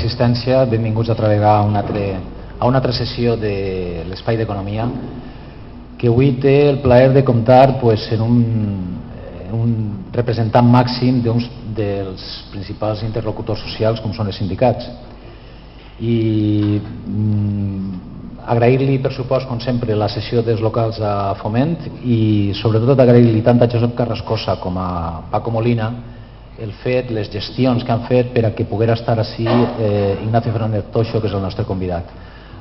l'assistència. Benvinguts altra vegada a una altra sessió de l'Espai d'Economia, que avui té el plaer de comptar en un representant màxim dels principals interlocutors socials, com són els sindicats. I agrair-li, per supost, com sempre, la sessió dels locals a Foment i sobretot agrair-li tant a Josep Carrascosa com a Paco Molina el fet, les gestions que han fet per a que poguera estar ací Ignacio Fernández Toxo, que és el nostre convidat.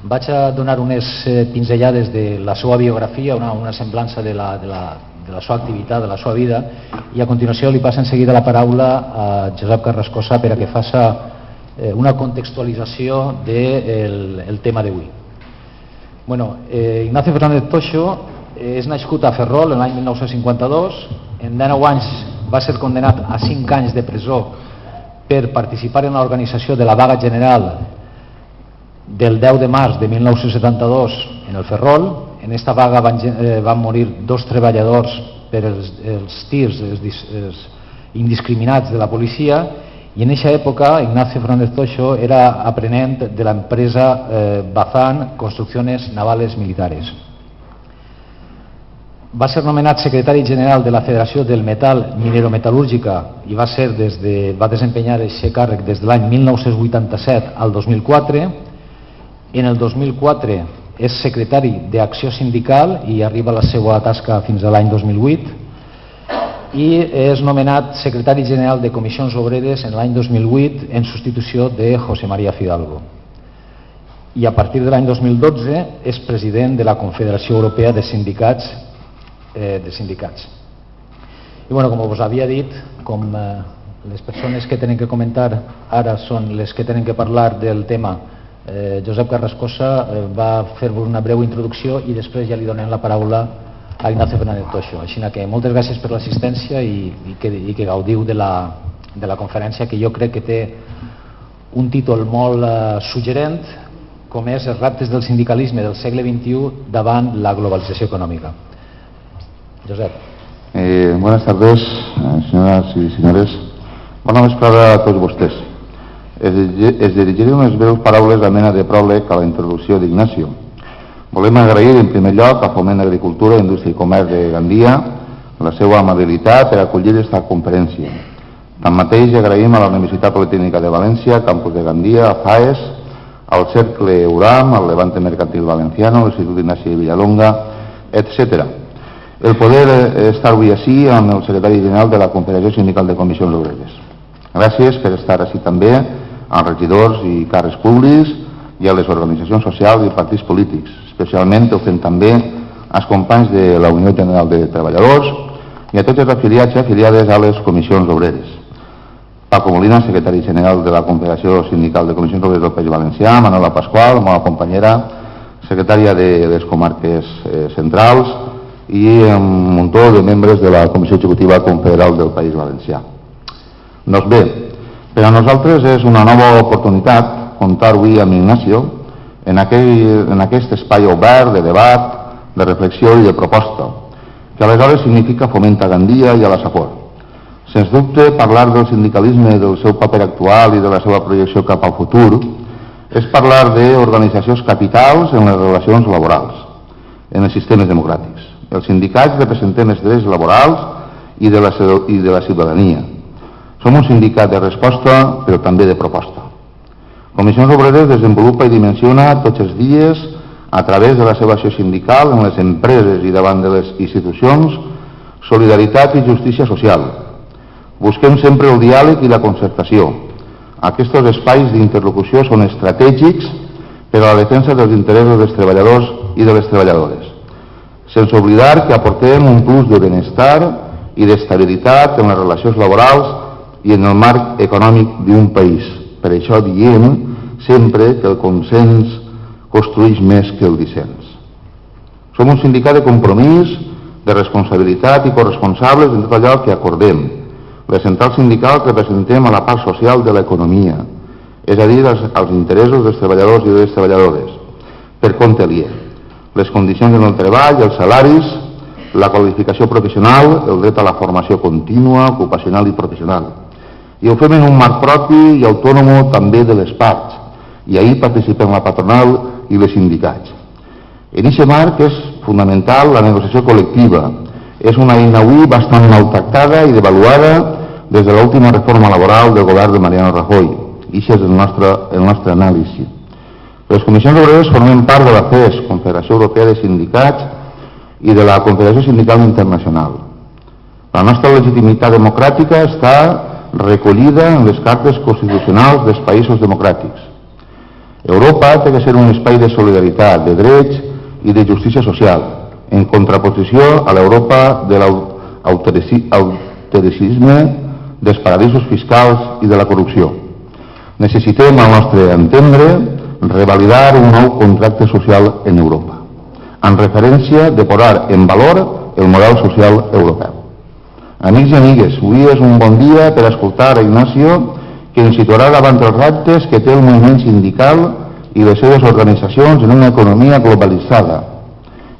Vaig a donar unes pinzellades de la seva biografia, una semblança de la seva activitat, de la seva vida, i a continuació li passa en seguida la paraula a Josep Carrascosa per a que faça una contextualització del tema d'avui. Ignacio Fernández Toxo és nascut a Ferrol l'any 1952. En 19 anys va ser condenat a 5 anys de presó per participar en l'organització de la vaga general del 10 de març de 1972 en el Ferrol. En aquesta vaga van morir 2 treballadors per els tirs indiscriminats de la policia, i en aquesta època Ignacio Fernández Toxo era aprenent de l'empresa Bazán Construcciones Navales Militares. Va ser nomenat secretari general de la Federació del Metal Minero-Metal·lúrgica i va desempenyar aquest càrrec des de l'any 1987 al 2004. En el 2004 és secretari d'Acció Sindical i arriba a la seva tasca fins a l'any 2008, i és nomenat secretari general de Comissions Obreres en l'any 2008 en substitució de José María Fidalgo. I a partir de l'any 2012 és president de la Confederació Europea de Sindicats. I com us havia dit, com les persones que tenen que comentar ara són les que tenen que parlar del tema, Josep Carrascosa va fer-vos una breu introducció i després ja li donem la paraula a Ignacio Fernández Toxo. Així que moltes gràcies per l'assistència i que gaudiu de la conferència, que jo crec que té un títol molt suggerent, com és els reptes del sindicalisme del segle XXI davant la globalització econòmica. Josep. Buenas tardes, señoras y señores. Bona vesprada a tots vostès. Es dirigiré unes breus paraules a mena de pròleg a la introducció d'Ignacio. Volem agrair en primer lloc a Foment d'Agricultura, Indústria i Comerç de Gandia la seva amabilitat per acollir aquesta conferència. Tanmateix agraïm a la Universitat Politècnica de València, Campus de Gandia, a FAES, al Cercle Euram, al Levante Mercantil Valenciano, a l'Institut Ignasi de Villalonga, etc. El poder estar avui així amb el secretari general de la Confederació Sindical de Comissions Obreres. Gràcies per estar així també als regidors i càrrecs públics i a les organitzacions socials i partits polítics. Especialment ho fem també als companys de la Unió General de Treballadors i a tots els afiliats i afiliades a les comissions obreres. Paco Molina, secretari general de la Confederació Sindical de Comissions Obreres del País Valencià, Manuela Pascual, la meva companyera, secretària de les comarques centrals, i un muntó de membres de la Comissió Executiva Confederal del País Valencià. Doncs bé, per a nosaltres és una nova oportunitat comptar avui amb Ignacio en aquest espai obert de debat, de reflexió i de proposta, que aleshores significa Foment a Gandia i a la Safor. Sens dubte, parlar del sindicalisme, del seu paper actual i de la seva projecció cap al futur és parlar d'organitzacions capitals en les relacions laborals, en els sistemes democràtics. Els sindicats representem els drets laborals i de la ciutadania. Som un sindicat de resposta, però també de proposta. Comissions Obreres desenvolupa i dimensiona tots els dies, a través de la seva acció sindical en les empreses i davant de les institucions, solidaritat i justícia social. Busquem sempre el diàleg i la concertació. Aquests espais d'interlocució són estratègics per a la defensa dels interessos dels treballadors i de les treballadores, sense oblidar que aportem un plus de benestar i d'estabilitat en les relacions laborals i en el marc econòmic d'un país. Per això diem sempre que el consens construeix més que el dissens. Som un sindicat de compromís, de responsabilitat i corresponsables en tot allò que acordem. Les centrals sindicals representem a la part social de l'economia, és a dir, als interessos dels treballadors i de les treballadores, per compte aliè. Les condicions en el treball, els salaris, la qualificació professional, el dret a la formació contínua, ocupacional i professional. I ho fem en un marc propi i autònom també de les parts, i ahir participen la patronal i els sindicats. En aquest marc és fonamental la negociació col·lectiva. És una eina avui bastant maltractada i devaluada des de l'última reforma laboral del govern de Mariano Rajoy. I això és el nostre anàlisi. Les comissions obreres formen part de la CES, Confederació Europea de Sindicats, i de la Confederació Sindical Internacional. La nostra legitimitat democràtica està recollida en les cartes constitucionals dels països democràtics. Europa té que ser un espai de solidaritat, de drets i de justícia social, en contraposició a l'Europa de l'autoritarisme, dels paradisos fiscals i de la corrupció. Necessitem, al nostre entendre, revalidar un nou contracte social en Europa, en referència de posar en valor el model social europeu. Amics i amigues, avui és un bon dia per escoltar a Ignacio, que ens situarà davant els reptes que té el moviment sindical i les seves organitzacions en una economia globalitzada,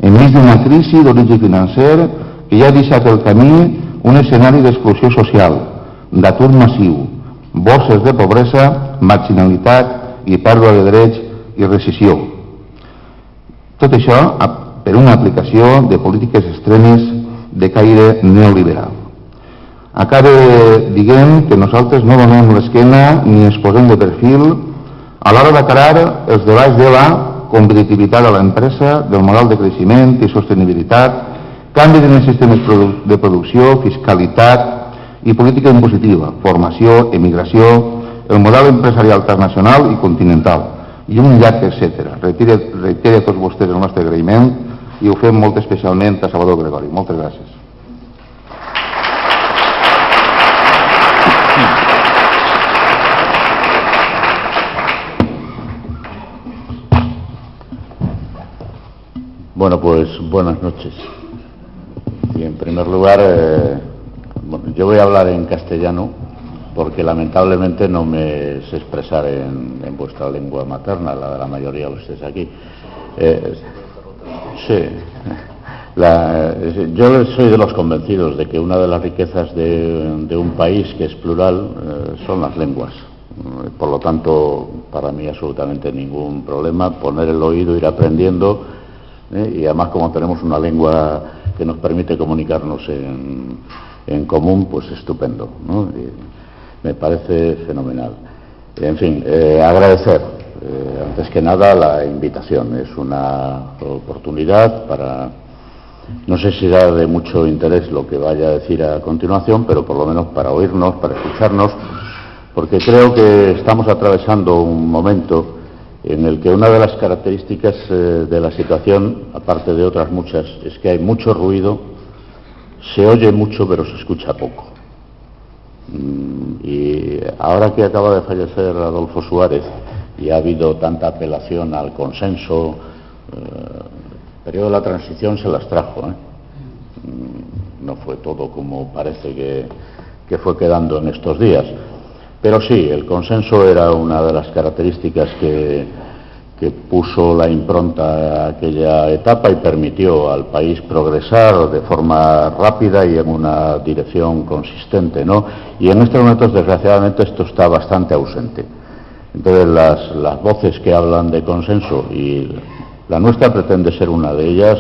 enmig d'una crisi d'origen financer que ja ha deixat el camí un escenari d'exclusió social, d'atur massiu, bosses de pobresa, marginalitat i pèrdua de drets i rescissió. Tot això per una aplicació de polítiques extremes de caire neoliberal. Acabe dient que nosaltres no donem l'esquena ni ens posem de perfil a l'hora d'acabar els debats de la competitivitat de l'empresa, del model de creixement i sostenibilitat, canvi en els sistemes de producció, fiscalitat i política impositiva, formació, emigració, el model empresarial internacional i continental, i un llarg, etc. Reitero a tots vostès el nostre agraïment i ho fem molt especialment a Salvador Gregori. Moltes gràcies. Bueno, pues buenas noches. Y en primer lugar, yo voy a hablar en castellano porque lamentablemente no me sé expresar en vuestra lengua materna, la de la mayoría de ustedes aquí. Sí, yo soy de los convencidos de que una de las riquezas de un país que es plural son las lenguas. Por lo tanto, para mí absolutamente ningún problema poner el oído, ir aprendiendo, y además como tenemos una lengua que nos permite comunicarnos en común, pues estupendo, ¿no? Me parece fenomenal. En fin, agradecer antes que nada la invitación. Es una oportunidad para, no sé si será de mucho interés lo que vaya a decir a continuación, pero por lo menos para oírnos, para escucharnos, porque creo que estamos atravesando un momento en el que una de las características de la situación, aparte de otras muchas, es que hay mucho ruido, se oye mucho pero se escucha poco. Y ahora que acaba de fallecer Adolfo Suárez y ha habido tanta apelación al consenso, el periodo de la transición se las trajo, no fue todo como parece que fue quedando en estos días. Pero sí, el consenso era una de las características que puso la impronta a aquella etapa y permitió al país progresar de forma rápida y en una dirección consistente, ¿no? Y en estos momentos, desgraciadamente, esto está bastante ausente. Entonces, las voces que hablan de consenso, y la nuestra pretende ser una de ellas,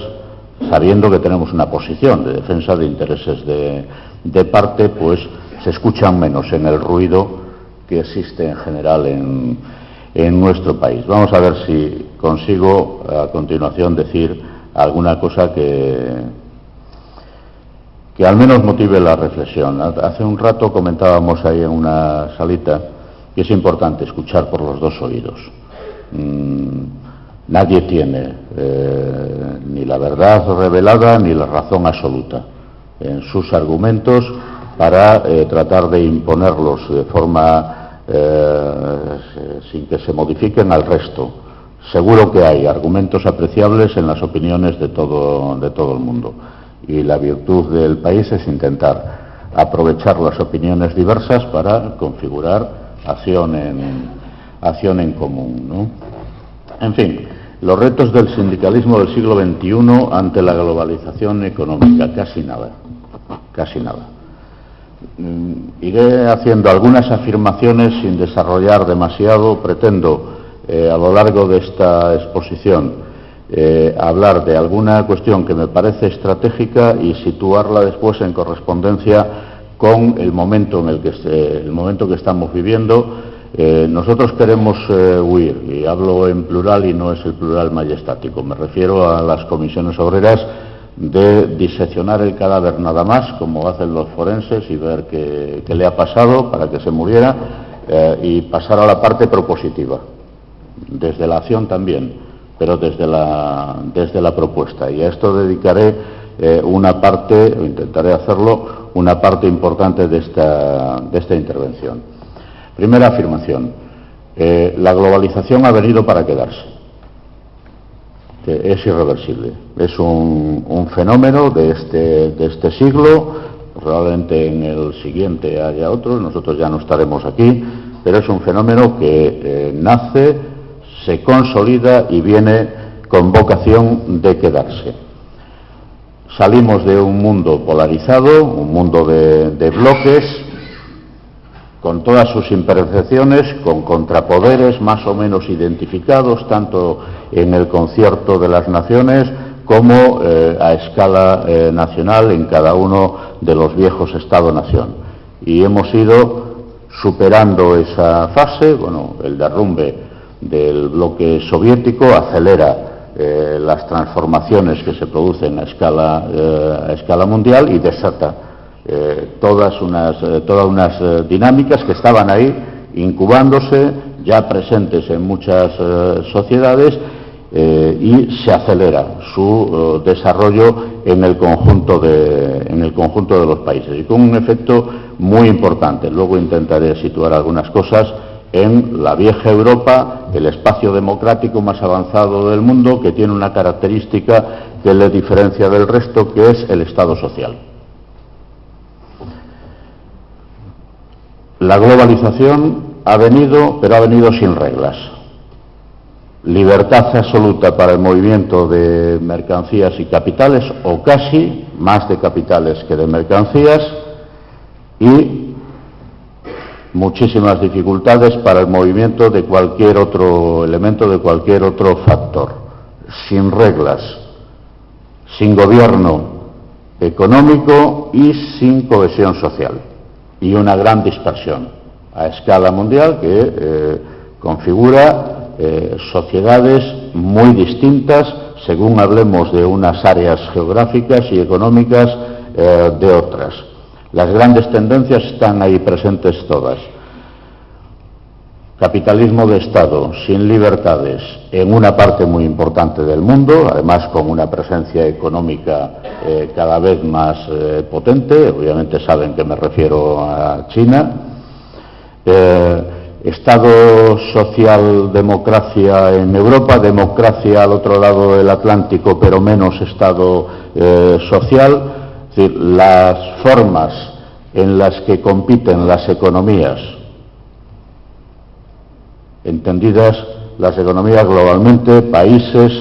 sabiendo que tenemos una posición de defensa de intereses de parte, pues se escuchan menos en el ruido que existe en general en nuestro país. Vamos a ver si consigo a continuación decir alguna cosa que al menos motive la reflexión. Hace un rato comentábamos ahí en una salita que es importante escuchar por los dos oídos. Nadie tiene ni la verdad revelada ni la razón absoluta en sus argumentos para tratar de imponerlos de forma sin que se modifiquen al resto. Seguro que hay argumentos apreciables en las opiniones de todo el mundo, y la virtud del país es intentar aprovechar las opiniones diversas para configurar acción en común, ¿no? En fin, los retos del sindicalismo del siglo XXI ante la globalización económica, casi nada. Iré haciendo algunas afirmaciones sin desarrollar demasiado. Pretendo, a lo largo de esta exposición, hablar de alguna cuestión que me parece estratégica y situarla después en correspondencia con el momento que estamos viviendo. Nosotros queremos huir, y hablo en plural y no es el plural majestático, me refiero a las comisiones obreras, de diseccionar el cadáver nada más, como hacen los forenses, y ver qué le ha pasado para que se muriera, y pasar a la parte propositiva, desde la acción también, pero desde la propuesta. Y a esto dedicaré una parte, o intentaré hacerlo, una parte importante de esta intervención. Primera afirmación. La globalización ha venido para quedarse. Es irreversible. Es un fenómeno de este siglo. Probablemente en el siguiente haya otros. Nosotros ya no estaremos aquí. Pero es un fenómeno que nace, se consolida y viene con vocación de quedarse. Salimos de un mundo polarizado, un mundo de bloques, con todas sus imperfecciones, con contrapoderes más o menos identificados, tanto en el concierto de las naciones como a escala nacional en cada uno de los viejos Estado-nación. Y hemos ido superando esa fase. Bueno, el derrumbe del bloque soviético acelera las transformaciones que se producen a escala mundial y desata todas unas dinámicas que estaban ahí incubándose, ya presentes en muchas sociedades, y se acelera su desarrollo en el conjunto de los países, y con un efecto muy importante. Luego intentaré situar algunas cosas en la vieja Europa, el espacio democrático más avanzado del mundo, que tiene una característica que le diferencia del resto, que es el Estado social. La globalización ha venido, pero ha venido sin reglas. Libertad absoluta para el movimiento de mercancías y capitales, o casi, más de capitales que de mercancías, y muchísimas dificultades para el movimiento de cualquier otro elemento, de cualquier otro factor. Sin reglas, sin gobierno económico y sin cohesión social. Y una gran dispersión a escala mundial que configura sociedades muy distintas según hablemos de unas áreas geográficas y económicas de otras. Las grandes tendencias están ahí presentes todas. Capitalismo de Estado sin libertades en una parte muy importante del mundo, además con una presencia económica cada vez más potente. Obviamente saben que me refiero a China. Estado social-democracia en Europa, democracia al otro lado del Atlántico, pero menos Estado social. Es decir, las formas en las que compiten las economías, entendidas las economías globalmente, países,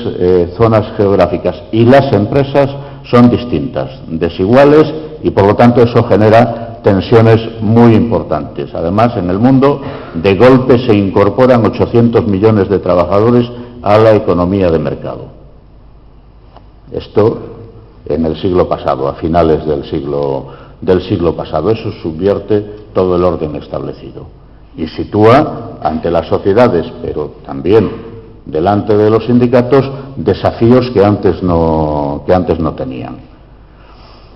zonas geográficas, y las empresas son distintas, desiguales, y por lo tanto eso genera tensiones muy importantes. Además, en el mundo, de golpe se incorporan 800 millones de trabajadores a la economía de mercado. Esto en el siglo pasado, a finales del siglo pasado. Eso subvierte todo el orden establecido y sitúa ante las sociedades, pero también delante de los sindicatos, desafíos que antes no tenían.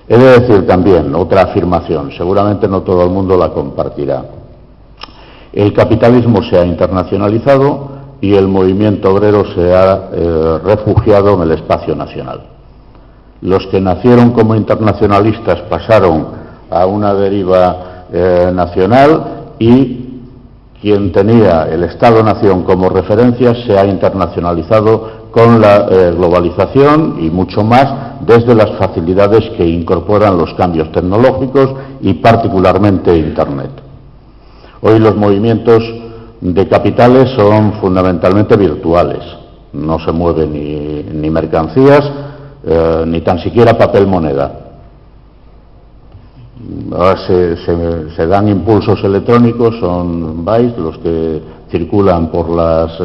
He de decir también otra afirmación, seguramente no todo el mundo la compartirá. El capitalismo se ha internacionalizado y el movimiento obrero se ha refugiado en el espacio nacional. Los que nacieron como internacionalistas pasaron a una deriva nacional, y quien tenía el Estado-nación como referencia se ha internacionalizado con la globalización y mucho más desde las facilidades que incorporan los cambios tecnológicos y particularmente Internet. Hoy los movimientos de capitales son fundamentalmente virtuales, no se mueven ni mercancías, ni tan siquiera papel moneda. Ahora se dan impulsos electrónicos, son bytes los que circulan por las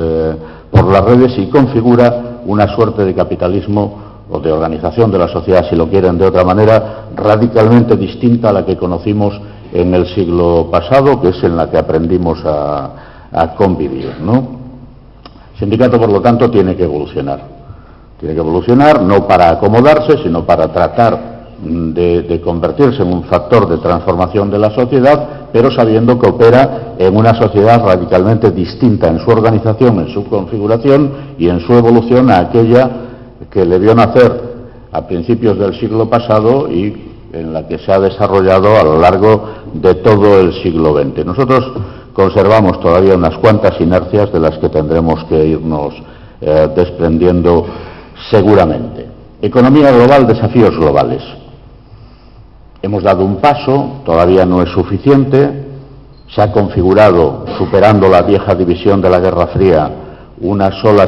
redes y configura una suerte de capitalismo o de organización de la sociedad, si lo quieren de otra manera, radicalmente distinta a la que conocimos en el siglo pasado, que es en la que aprendimos a convivir, ¿no? El sindicato, por lo tanto, tiene que evolucionar. Tiene que evolucionar no para acomodarse, sino para tratar de convertirse en un factor de transformación de la sociedad, pero sabiendo que opera en una sociedad radicalmente distinta en su organización, en su configuración y en su evolución a aquella que le vio nacer a principios del siglo pasado y en la que se ha desarrollado a lo largo de todo el siglo XX. Nosotros conservamos todavía unas cuantas inercias de las que tendremos que irnos desprendiendo seguramente. Economía global, desafíos globales. Hemos dado un paso, todavía no es suficiente, se ha configurado, superando la vieja división de la Guerra Fría, una sola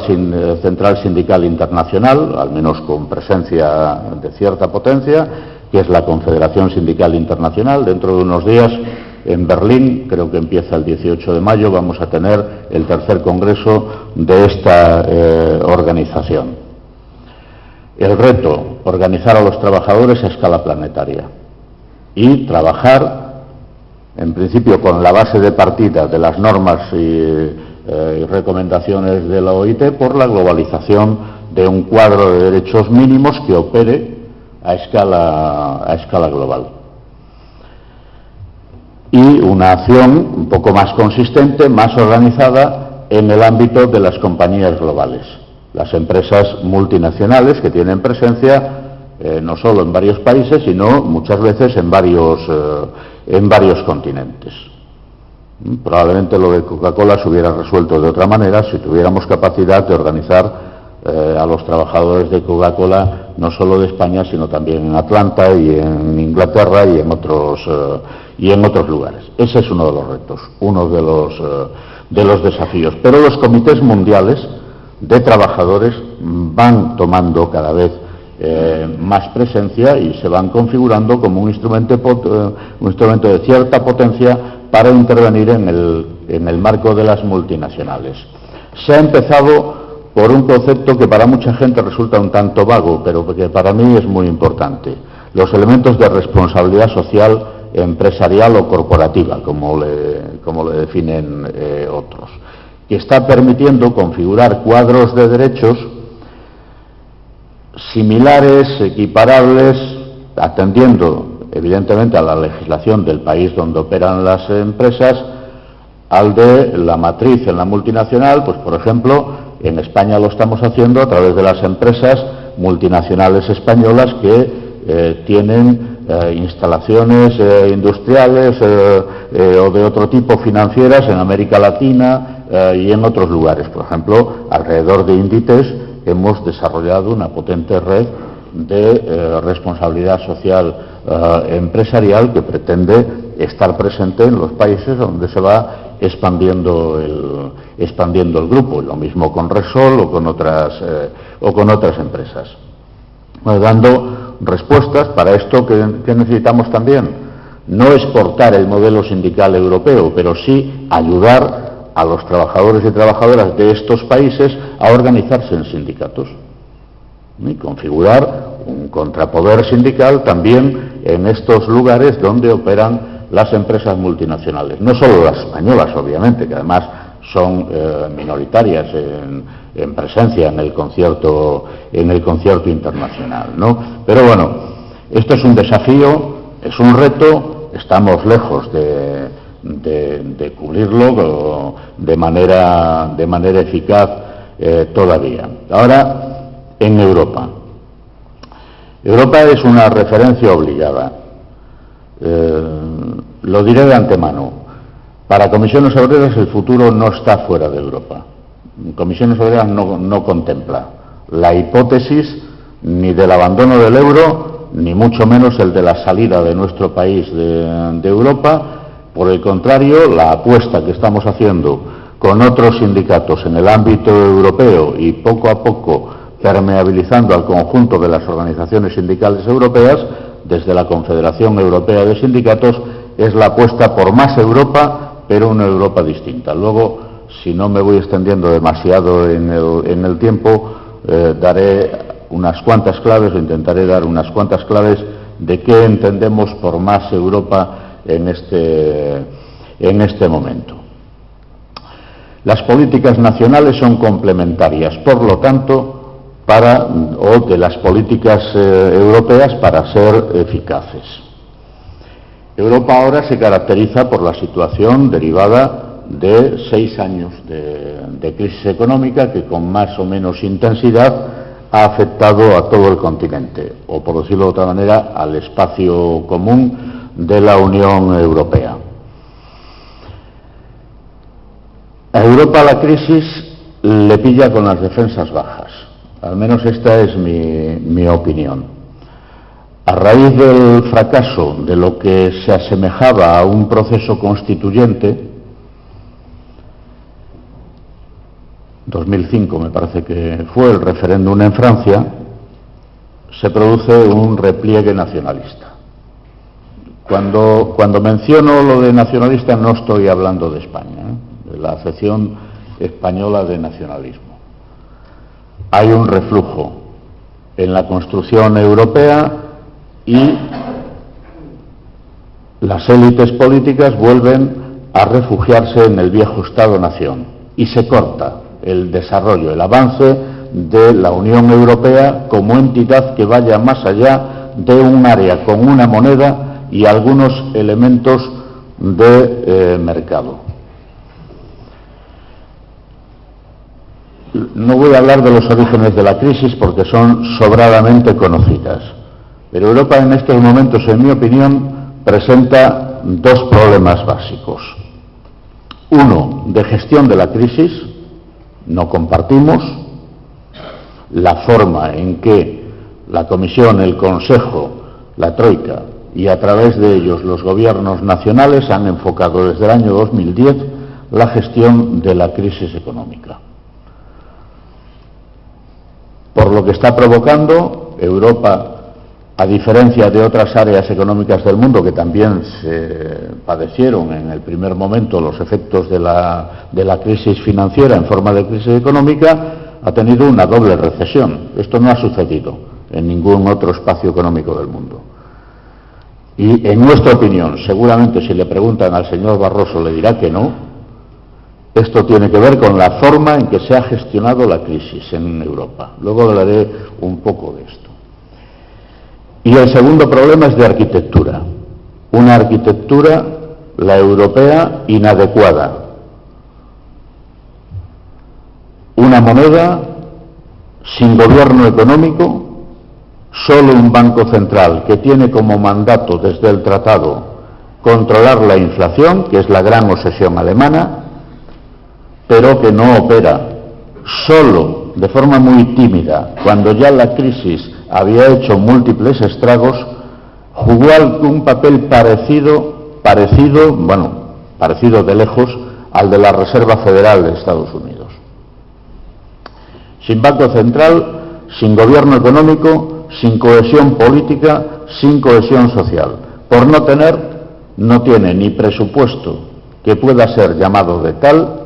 central sindical internacional, al menos con presencia de cierta potencia, que es la Confederación Sindical Internacional. Dentro de unos días, en Berlín, creo que empieza el 18 de mayo, vamos a tener el tercer congreso de esta organización. El reto, organizar a los trabajadores a escala planetaria y trabajar, en principio, con la base de partida de las normas y recomendaciones de la OIT por la globalización de un cuadro de derechos mínimos que opere a escala global. Y una acción un poco más consistente, más organizada en el ámbito de las compañías globales, las empresas multinacionales que tienen presencia no solo en varios países, sino muchas veces en varios continentes. Probablemente lo de Coca-Cola se hubiera resuelto de otra manera si tuviéramos capacidad de organizar a los trabajadores de Coca-Cola no solo de España, sino también en Atlanta y en Inglaterra y en otros lugares. Ese es uno de los retos, uno de los desafíos. Pero los comités mundiales de trabajadores van tomando cada vez más presencia y se van configurando como un instrumento de cierta potencia para intervenir en el marco de las multinacionales. Se ha empezado por un concepto que para mucha gente resulta un tanto vago, pero que para mí es muy importante: los elementos de responsabilidad social empresarial o corporativa, como le definen otros, que está permitiendo configurar cuadros de derechos similares, equiparables, atendiendo evidentemente a la legislación del país donde operan las empresas, al de la matriz en la multinacional. Pues, por ejemplo, en España lo estamos haciendo a través de las empresas multinacionales españolas que tienen instalaciones industriales o de otro tipo financieras en América Latina y en otros lugares. Por ejemplo, alrededor de Inditex hemos desarrollado una potente red de responsabilidad social empresarial que pretende estar presente en los países donde se va expandiendo el grupo. Lo mismo con Repsol o con otras empresas. Dando respuestas para esto que necesitamos también, no exportar el modelo sindical europeo, pero sí ayudar a los trabajadores y trabajadoras de estos países a organizarse en sindicatos y configurar un contrapoder sindical también en estos lugares donde operan las empresas multinacionales, no solo las españolas, obviamente, que además son minoritarias en presencia en el concierto internacional, ¿no? Pero bueno, esto es un desafío, es un reto, estamos lejos de cubrirlo de manera eficaz todavía. Ahora, en Europa. Europa es una referencia obligada. Lo diré de antemano. Para Comisiones Obreras el futuro no está fuera de Europa. Comisiones Obreras no contempla la hipótesis ni del abandono del euro, ni mucho menos el de la salida de nuestro país de Europa. Por el contrario, la apuesta que estamos haciendo con otros sindicatos en el ámbito europeo y poco a poco permeabilizando al conjunto de las organizaciones sindicales europeas desde la Confederación Europea de Sindicatos es la apuesta por más Europa, pero una Europa distinta. Luego, si no me voy extendiendo demasiado en el tiempo, daré unas cuantas claves, o intentaré dar unas cuantas claves de qué entendemos por más Europa en este momento. Las políticas nacionales son complementarias, por lo tanto, de las políticas europeas para ser eficaces. Europa ahora se caracteriza por la situación derivada de 6 años de crisis económica que con más o menos intensidad ha afectado a todo el continente, o por decirlo de otra manera, al espacio común de la Unión Europea. A Europa la crisis le pilla con las defensas bajas, al menos esta es mi opinión. A raíz del fracaso de lo que se asemejaba a un proceso constituyente, 2005 me parece que fue el referéndum en Francia, se produce un repliegue nacionalista. Cuando menciono lo de nacionalista no estoy hablando de España, de la acepción española de nacionalismo. Hay un reflujo en la construcción europea y las élites políticas vuelven a refugiarse en el viejo Estado-nación y se corta el desarrollo, el avance de la Unión Europea como entidad que vaya más allá de un área con una moneda y algunos elementos de mercado. No voy a hablar de los orígenes de la crisis porque son sobradamente conocidas, pero Europa en estos momentos, en mi opinión, presenta 2 problemas básicos. Uno, de gestión de la crisis. No compartimos la forma en que la Comisión, el Consejo, la Troika y a través de ellos los gobiernos nacionales han enfocado desde el año 2010 la gestión de la crisis económica. Por lo que está provocando, Europa, a diferencia de otras áreas económicas del mundo que también se padecieron en el primer momento los efectos de la crisis financiera en forma de crisis económica, ha tenido una doble recesión. Esto no ha sucedido en ningún otro espacio económico del mundo. Y en nuestra opinión, seguramente si le preguntan al señor Barroso le dirá que no, esto tiene que ver con la forma en que se ha gestionado la crisis en Europa. Luego hablaré un poco de esto. Y el segundo problema es de arquitectura. Una arquitectura, la europea, inadecuada. Una moneda sin gobierno económico, solo un banco central que tiene como mandato desde el tratado controlar la inflación, que es la gran obsesión alemana, pero que no opera, solo de forma muy tímida, cuando ya la crisis había hecho múltiples estragos, jugó un papel parecido de lejos al de la Reserva Federal de Estados Unidos. Sin banco central, sin gobierno económico, sin cohesión política, sin cohesión social. Por no tiene ni presupuesto que pueda ser llamado de tal,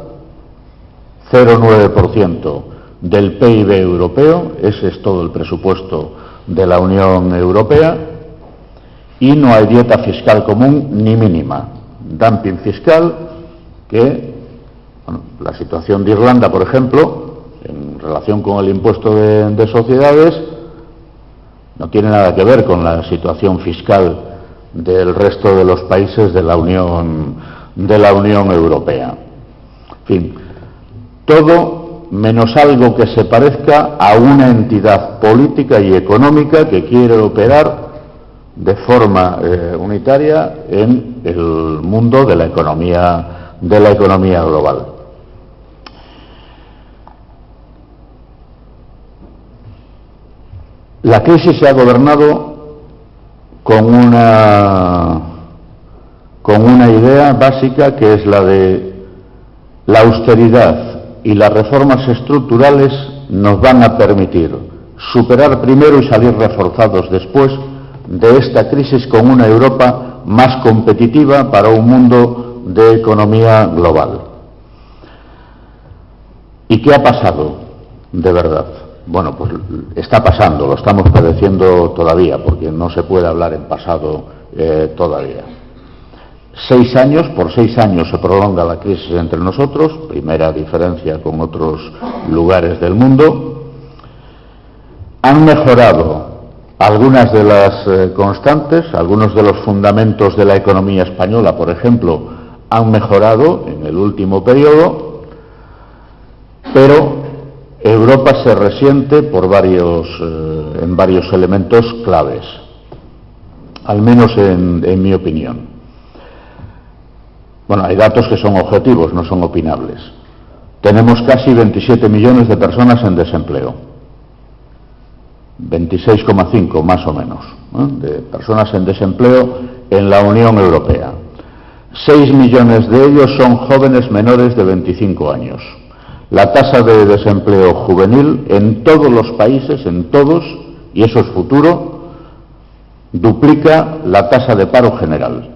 0,9% del PIB europeo, ese es todo el presupuesto de la Unión Europea, y no hay dieta fiscal común ni mínima. Dumping fiscal que, la situación de Irlanda, por ejemplo, en relación con el impuesto de sociedades, no tiene nada que ver con la situación fiscal del resto de los países de la Unión Europea. En fin, todo menos algo que se parezca a una entidad política y económica que quiere operar de forma unitaria en el mundo de la economía global. La crisis se ha gobernado con una idea básica que es la de la austeridad y las reformas estructurales nos van a permitir superar primero y salir reforzados después de esta crisis con una Europa más competitiva para un mundo de economía global. ¿Y qué ha pasado de verdad? Bueno, pues está pasando, lo estamos padeciendo todavía, porque no se puede hablar en pasado todavía. 6 años, por 6 años se prolonga la crisis entre nosotros, primera diferencia con otros lugares del mundo. Han mejorado algunas de las constantes, algunos de los fundamentos de la economía española, por ejemplo, han mejorado en el último periodo, pero Europa se resiente por en varios elementos claves, al menos en mi opinión. Bueno, hay datos que son objetivos, no son opinables. Tenemos casi 27 millones de personas en desempleo. 26,5 más o menos, de personas en desempleo en la Unión Europea. 6 millones de ellos son jóvenes menores de 25 años. La tasa de desempleo juvenil en todos los países, en todos, y eso es futuro, duplica la tasa de paro general.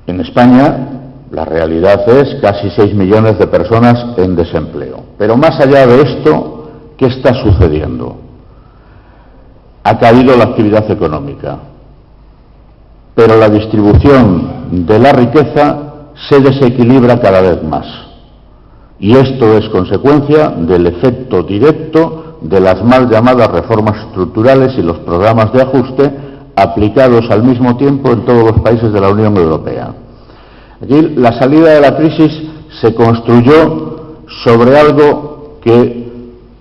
En España, la realidad es casi 6 millones de personas en desempleo. Pero más allá de esto, ¿qué está sucediendo? Ha caído la actividad económica, pero la distribución de la riqueza se desequilibra cada vez más. Y esto es consecuencia del efecto directo de las mal llamadas reformas estructurales y los programas de ajuste aplicados al mismo tiempo en todos los países de la Unión Europea. Aquí la salida de la crisis se construyó sobre algo que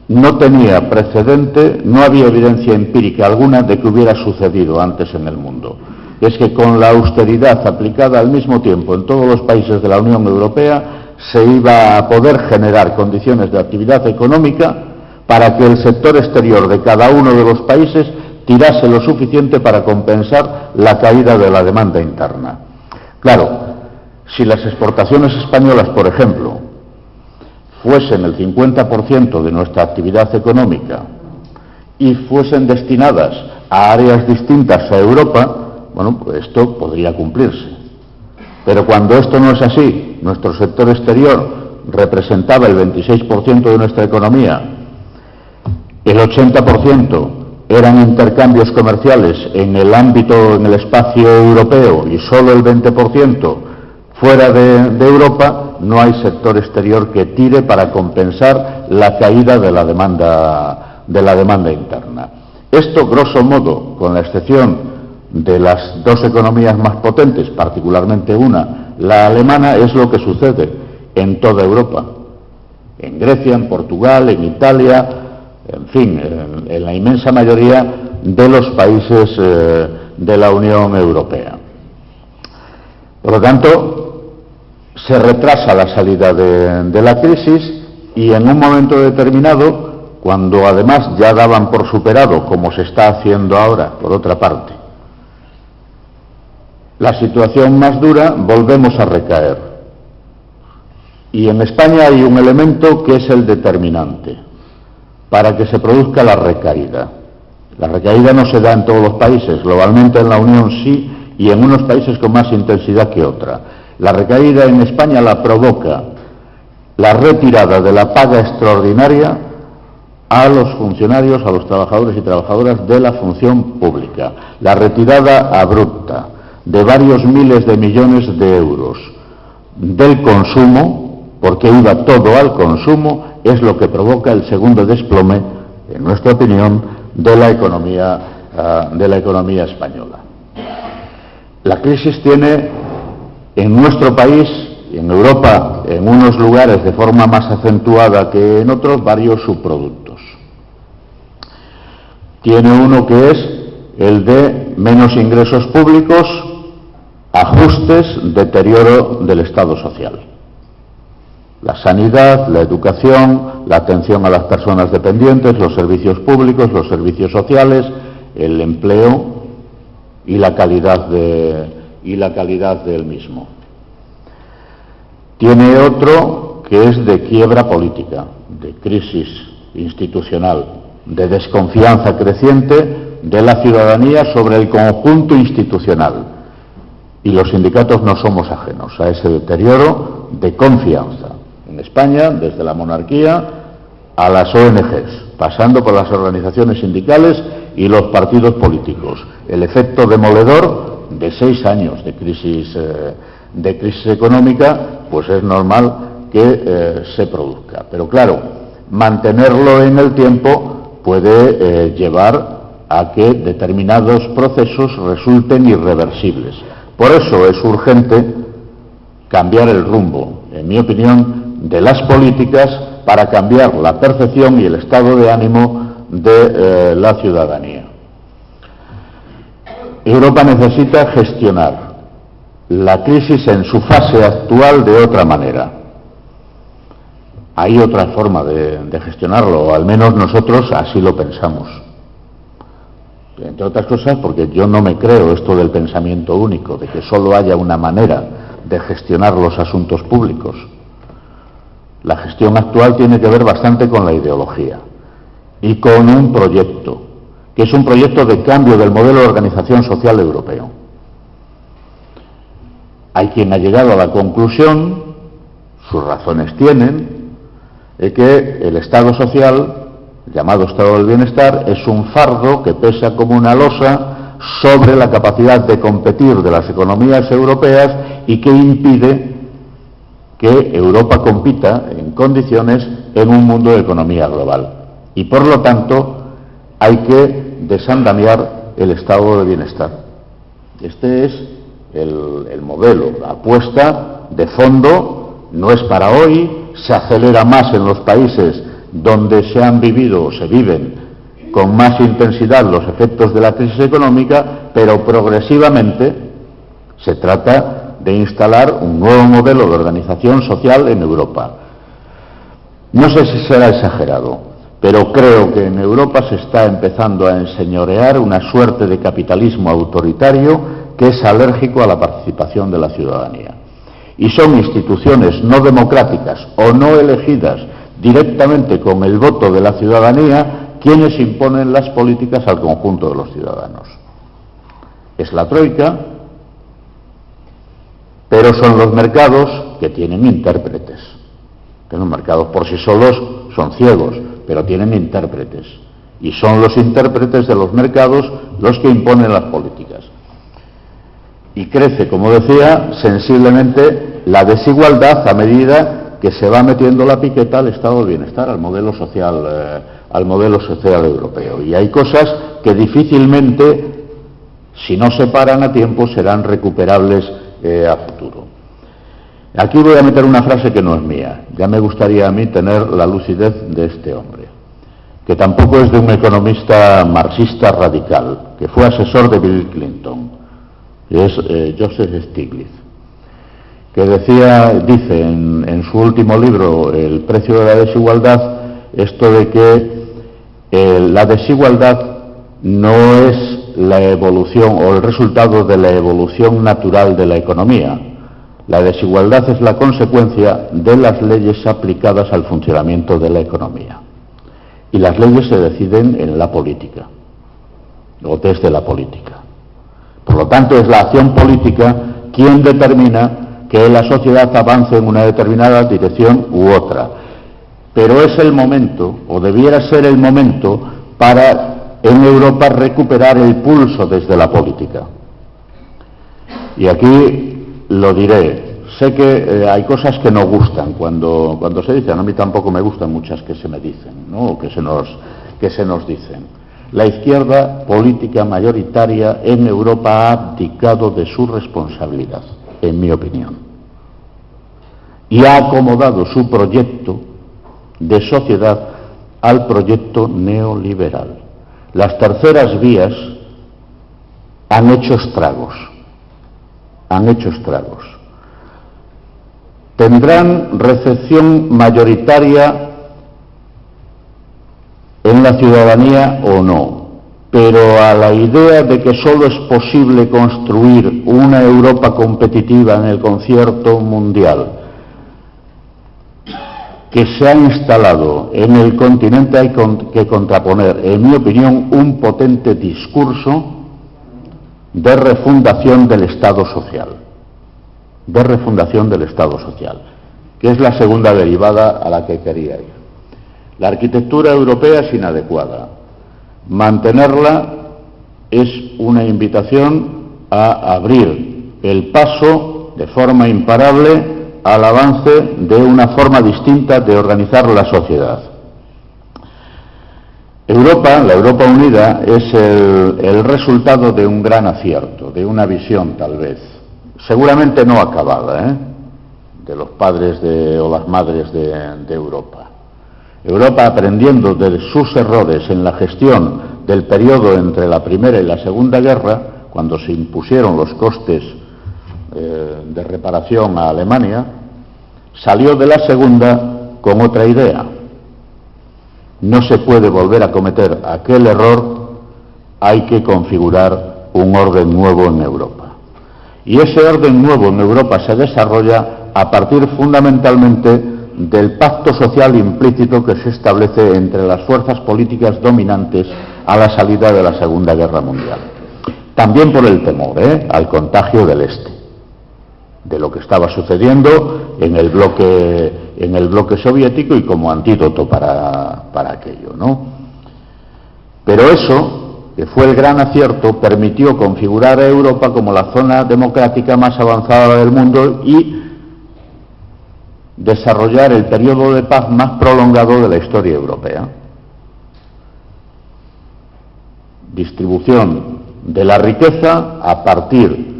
no tenía precedente, no había evidencia empírica alguna de que hubiera sucedido antes en el mundo. Y es que con la austeridad aplicada al mismo tiempo en todos los países de la Unión Europea se iba a poder generar condiciones de actividad económica para que el sector exterior de cada uno de los países tirase lo suficiente para compensar la caída de la demanda interna. Claro, si las exportaciones españolas, por ejemplo, fuesen el 50% de nuestra actividad económica y fuesen destinadas a áreas distintas a Europa, bueno, pues esto podría cumplirse. Pero cuando esto no es así, nuestro sector exterior representaba el 26% de nuestra economía, el 80% eran intercambios comerciales en el ámbito, en el espacio europeo, y solo el 20% fuera de Europa, no hay sector exterior que tire para compensar la caída de la demanda interna. Esto, grosso modo, con la excepción de las dos economías más potentes, particularmente una, la alemana, es lo que sucede en toda Europa. En Grecia, en Portugal, en Italia, en fin, en la inmensa mayoría de los países de la Unión Europea. Por lo tanto, se retrasa la salida de la crisis y en un momento determinado, cuando además ya daban por superado, como se está haciendo ahora, por otra parte, la situación más dura, volvemos a recaer. Y en España hay un elemento que es el determinante para que se produzca la recaída. La recaída no se da en todos los países, globalmente en la Unión sí, y en unos países con más intensidad que otra. La recaída en España la provoca la retirada de la paga extraordinaria a los funcionarios, a los trabajadores y trabajadoras de la función pública. La retirada abrupta de varios miles de millones de euros del consumo, porque iba todo al consumo, es lo que provoca el segundo desplome, en nuestra opinión, de la economía española. La crisis tiene en nuestro país, en Europa, en unos lugares de forma más acentuada que en otros, varios subproductos. Tiene uno que es el de menos ingresos públicos, ajustes, deterioro del Estado social. La sanidad, la educación, la atención a las personas dependientes, los servicios públicos, los servicios sociales, el empleo y la calidad del mismo. Tiene otro que es de quiebra política, de crisis institucional, de desconfianza creciente de la ciudadanía sobre el conjunto institucional. Y los sindicatos no somos ajenos a ese deterioro de confianza. En España, desde la monarquía a las ONGs, pasando por las organizaciones sindicales y los partidos políticos. El efecto demoledor de 6 años de crisis económica, pues es normal que se produzca. Pero claro, mantenerlo en el tiempo puede llevar a que determinados procesos resulten irreversibles. Por eso es urgente cambiar el rumbo, en mi opinión, de las políticas para cambiar la percepción y el estado de ánimo de la ciudadanía. Europa necesita gestionar la crisis en su fase actual de otra manera. Hay otra forma de gestionarlo, o al menos nosotros así lo pensamos. Entre otras cosas porque yo no me creo esto del pensamiento único, de que solo haya una manera de gestionar los asuntos públicos. La gestión actual tiene que ver bastante con la ideología y con un proyecto, que es un proyecto de cambio del modelo de organización social europeo. Hay quien ha llegado a la conclusión, sus razones tienen, de que el Estado social, llamado Estado del Bienestar, es un fardo que pesa como una losa sobre la capacidad de competir de las economías europeas y que impide que Europa compita en condiciones en un mundo de economía global. Y por lo tanto hay que desandamiar el estado de bienestar. Este es el modelo. La apuesta de fondo no es para hoy, se acelera más en los países donde se han vivido o se viven con más intensidad los efectos de la crisis económica, pero progresivamente se trata de instalar un nuevo modelo de organización social en Europa. No sé si será exagerado, pero creo que en Europa se está empezando a enseñorear una suerte de capitalismo autoritario que es alérgico a la participación de la ciudadanía. Y son instituciones no democráticas o no elegidas directamente con el voto de la ciudadanía quienes imponen las políticas al conjunto de los ciudadanos. Es la troika, pero son los mercados que tienen intérpretes. Que los mercados por sí solos son ciegos, pero tienen intérpretes. Y son los intérpretes de los mercados los que imponen las políticas. Y crece, como decía, sensiblemente la desigualdad a medida que se va metiendo la piqueta al estado del bienestar, al modelo social europeo. Y hay cosas que difícilmente, si no se paran a tiempo, serán recuperables a futuro. Aquí voy a meter una frase que no es mía. Ya me gustaría a mí tener la lucidez de este hombre, que tampoco es de un economista marxista radical, que fue asesor de Bill Clinton, que es Joseph Stiglitz, que dice en su último libro, El precio de la desigualdad, esto de que la desigualdad no es la evolución o el resultado de la evolución natural de la economía. La desigualdad es la consecuencia de las leyes aplicadas al funcionamiento de la economía. Y las leyes se deciden en la política, o desde la política. Por lo tanto, es la acción política quien determina que la sociedad avance en una determinada dirección u otra. Pero es el momento, o debiera ser el momento, para en Europa recuperar el pulso desde la política. Y aquí lo diré. Sé que hay cosas que no gustan cuando se dicen. A mí tampoco me gustan muchas que se me dicen, ¿no? O que se nos dicen. La izquierda política mayoritaria en Europa ha abdicado de su responsabilidad, en mi opinión, y ha acomodado su proyecto de sociedad al proyecto neoliberal. Las terceras vías han hecho estragos. Tendrán recepción mayoritaria en la ciudadanía o no, pero a la idea de que solo es posible construir una Europa competitiva en el concierto mundial que se ha instalado en el continente hay que contraponer, en mi opinión, un potente discurso de refundación del Estado social. De refundación del Estado social, que es la segunda derivada a la que quería ir. La arquitectura europea es inadecuada. Mantenerla es una invitación a abrir el paso de forma imparable al avance de una forma distinta de organizar la sociedad. Europa, la Europa unida, es el resultado de un gran acierto, de una visión tal vez, seguramente no acabada, de los padres o las madres de Europa. Europa, aprendiendo de sus errores en la gestión del periodo entre la Primera y la Segunda Guerra, cuando se impusieron los costes de reparación a Alemania, salió de la Segunda con otra idea. No se puede volver a cometer aquel error, hay que configurar un orden nuevo en Europa. Y ese orden nuevo en Europa se desarrolla a partir fundamentalmente del pacto social implícito que se establece entre las fuerzas políticas dominantes a la salida de la Segunda Guerra Mundial. También por el temor al contagio del Este, de lo que estaba sucediendo en el bloque soviético y como antídoto para aquello, ¿no? Pero eso, que fue el gran acierto, permitió configurar a Europa como la zona democrática más avanzada del mundo y desarrollar el periodo de paz más prolongado de la historia europea. Distribución de la riqueza a partir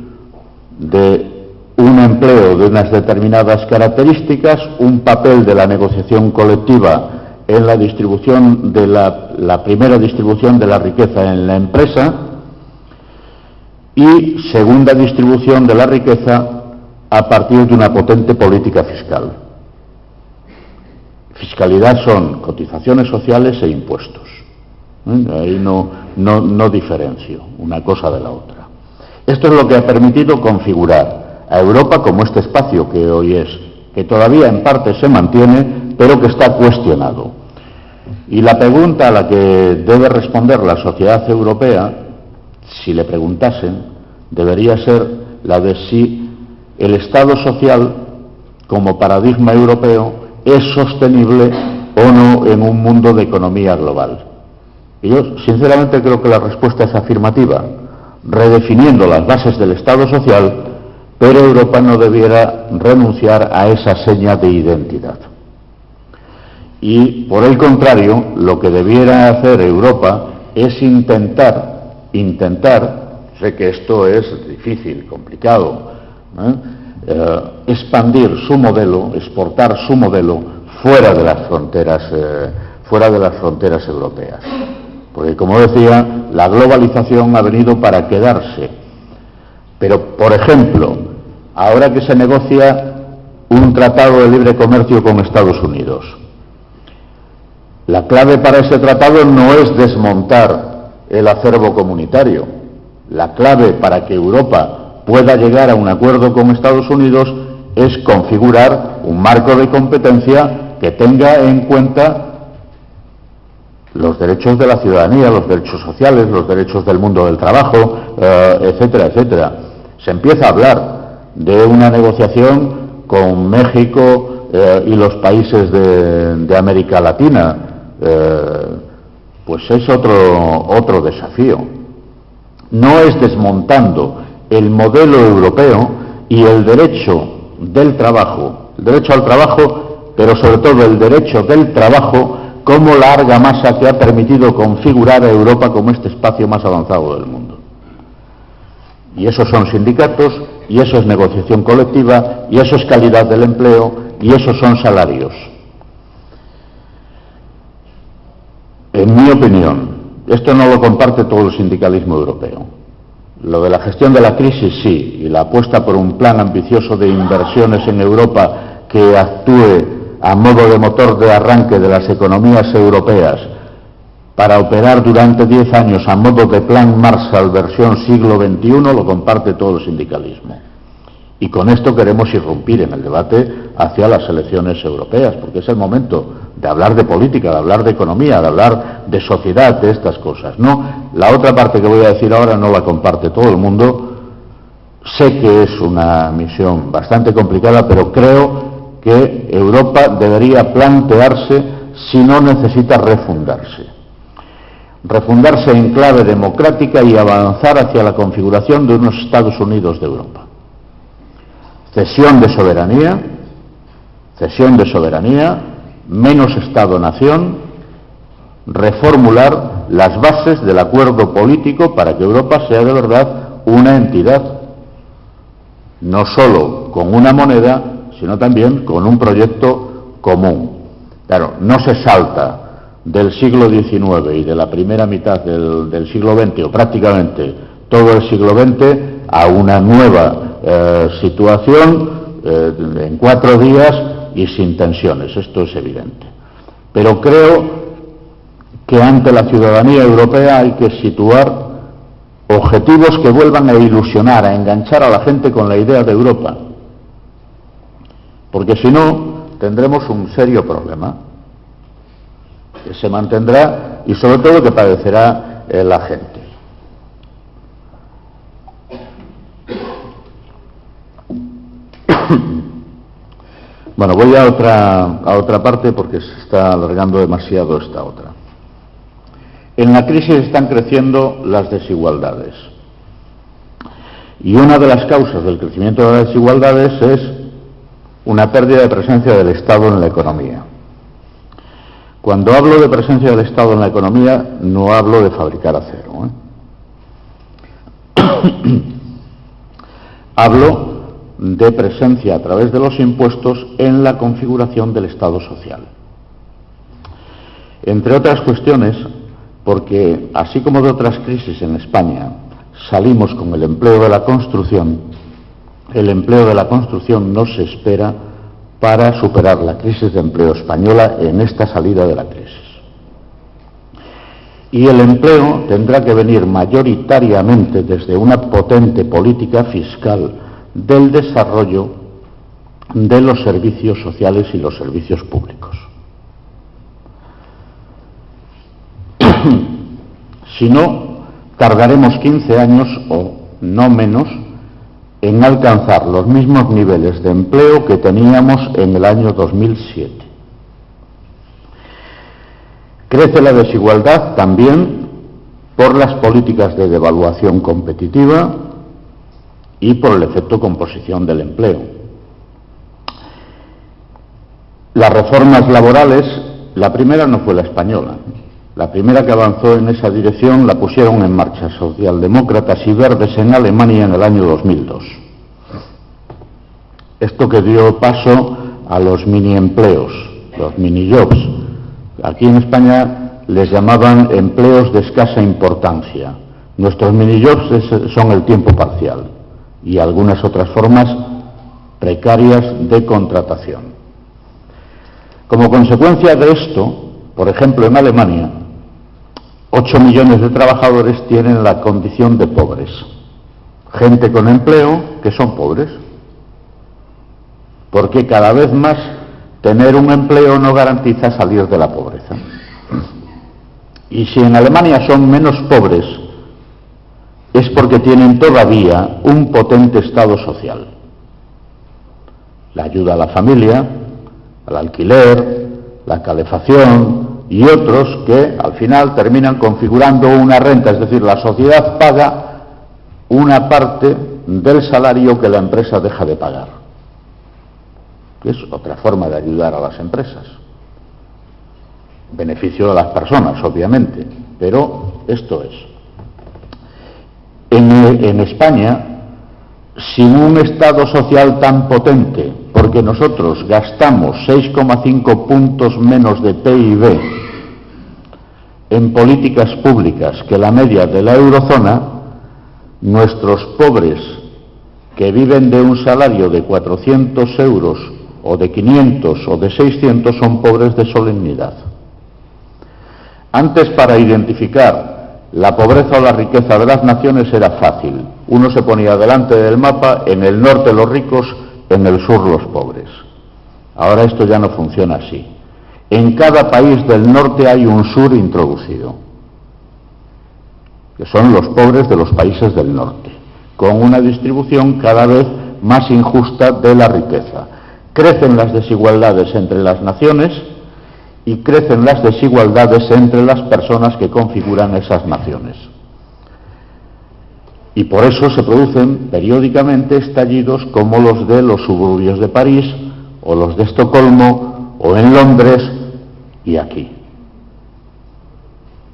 de un empleo de unas determinadas características, un papel de la negociación colectiva en la distribución de la primera distribución de la riqueza en la empresa y segunda distribución de la riqueza a partir de una potente política fiscal. Fiscalidad son cotizaciones sociales e impuestos. Ahí no diferencio una cosa de la otra. Esto es lo que ha permitido configurar a Europa como este espacio que hoy es, que todavía en parte se mantiene, pero que está cuestionado. Y la pregunta a la que debe responder la sociedad europea, si le preguntasen, debería ser la de si el Estado social, como paradigma europeo, es sostenible o no en un mundo de economía global. Y yo, sinceramente, creo que la respuesta es afirmativa, redefiniendo las bases del Estado social, pero Europa no debiera renunciar a esa seña de identidad. Y, por el contrario, lo que debiera hacer Europa es intentar, sé que esto es difícil, complicado, expandir su modelo, exportar su modelo fuera de las fronteras europeas. Porque, como decía, la globalización ha venido para quedarse. Pero, por ejemplo, ahora que se negocia un tratado de libre comercio con Estados Unidos, la clave para ese tratado no es desmontar el acervo comunitario. La clave para que Europa pueda llegar a un acuerdo con Estados Unidos es configurar un marco de competencia que tenga en cuenta los derechos de la ciudadanía, los derechos sociales, los derechos del mundo del trabajo, etcétera, etcétera. Se empieza a hablar de una negociación con México y los países de América Latina. Pues es otro desafío. No es desmontando el modelo europeo y el derecho del trabajo, el derecho al trabajo, pero sobre todo el derecho del trabajo como la argamasa que ha permitido configurar a Europa como este espacio más avanzado del mundo. Y esos son sindicatos, y eso es negociación colectiva, y eso es calidad del empleo, y esos son salarios. En mi opinión, esto no lo comparte todo el sindicalismo europeo. Lo de la gestión de la crisis sí, y la apuesta por un plan ambicioso de inversiones en Europa que actúe a modo de motor de arranque de las economías europeas para operar durante 10 años a modo de plan Marshall versión siglo XXI, lo comparte todo el sindicalismo. Y con esto queremos irrumpir en el debate hacia las elecciones europeas, porque es el momento de hablar de política, de hablar de economía, de hablar de sociedad, de estas cosas. No, la otra parte que voy a decir ahora no la comparte todo el mundo. Sé que es una misión bastante complicada, pero creo que Europa debería plantearse si no necesita refundarse. Refundarse en clave democrática y avanzar hacia la configuración de unos Estados Unidos de Europa. Cesión de soberanía, menos Estado-nación, reformular las bases del acuerdo político para que Europa sea de verdad una entidad, no solo con una moneda, sino también con un proyecto común. Claro, no se salta del siglo XIX y de la primera mitad del siglo XX, o prácticamente todo el siglo XX, a una nueva situación en 4 días y sin tensiones. Esto es evidente. Pero creo que ante la ciudadanía europea hay que situar objetivos que vuelvan a ilusionar, a enganchar a la gente con la idea de Europa. Porque si no, tendremos un serio problema que se mantendrá y sobre todo que padecerá la gente. Bueno, voy a otra parte porque se está alargando demasiado esta otra. En la crisis están creciendo las desigualdades. Y una de las causas del crecimiento de las desigualdades es una pérdida de presencia del Estado en la economía. Cuando hablo de presencia del Estado en la economía, no hablo de fabricar acero, Hablo de presencia a través de los impuestos en la configuración del Estado social. Entre otras cuestiones, porque así como de otras crisis en España salimos con el empleo de la construcción no se espera para superar la crisis de empleo española en esta salida de la crisis. Y el empleo tendrá que venir mayoritariamente desde una potente política fiscal del desarrollo de los servicios sociales y los servicios públicos. Si no, tardaremos 15 años o no menos en alcanzar los mismos niveles de empleo que teníamos en el año 2007. Crece la desigualdad también por las políticas de devaluación competitiva y por el efecto composición del empleo. Las reformas laborales, la primera no fue la española. La primera que avanzó en esa dirección la pusieron en marcha socialdemócratas y verdes en Alemania en el año 2002. Esto que dio paso a los mini empleos, los mini jobs. Aquí en España les llamaban empleos de escasa importancia. Nuestros mini jobs son el tiempo parcial y algunas otras formas precarias de contratación. Como consecuencia de esto, por ejemplo, en Alemania, 8 millones de trabajadores tienen la condición de pobres. Gente con empleo que son pobres. Porque cada vez más tener un empleo no garantiza salir de la pobreza. Y si en Alemania son menos pobres, es porque tienen todavía un potente Estado social. La ayuda a la familia, al alquiler, la calefacción y otros que al final terminan configurando una renta, es decir, la sociedad paga una parte del salario que la empresa deja de pagar. Que es otra forma de ayudar a las empresas. Beneficio de las personas, obviamente, pero esto es. En España, sin un Estado social tan potente, porque nosotros gastamos 6,5 puntos menos de PIB en políticas públicas que la media de la eurozona, nuestros pobres que viven de un salario de 400 euros o de 500 o de 600 son pobres de solemnidad. Antes, para identificar la pobreza o la riqueza de las naciones era fácil. Uno se ponía delante del mapa, en el norte los ricos, en el sur los pobres. Ahora esto ya no funciona así. En cada país del norte hay un sur introducido, que son los pobres de los países del norte, con una distribución cada vez más injusta de la riqueza. Crecen las desigualdades entre las naciones y crecen las desigualdades entre las personas que configuran esas naciones. Y por eso se producen periódicamente estallidos como los de los suburbios de París, o los de Estocolmo, o en Londres y aquí.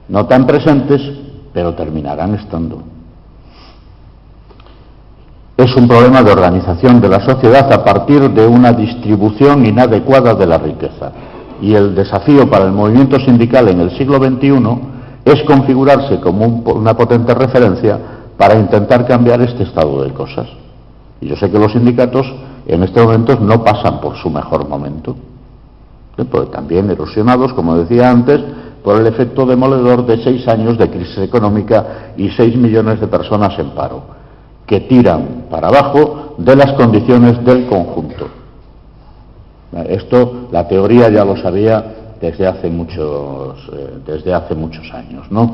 No tan presentes, pero terminarán estando. Es un problema de organización de la sociedad a partir de una distribución inadecuada de la riqueza. Y el desafío para el movimiento sindical en el siglo XXI es configurarse como una potente referencia para intentar cambiar este estado de cosas. Y yo sé que los sindicatos en estos momentos no pasan por su mejor momento, porque también erosionados, como decía antes, por el efecto demoledor de 6 años de crisis económica y 6 millones de personas en paro, que tiran para abajo de las condiciones del conjunto. Esto, la teoría ya lo sabía desde hace muchos años, ¿no?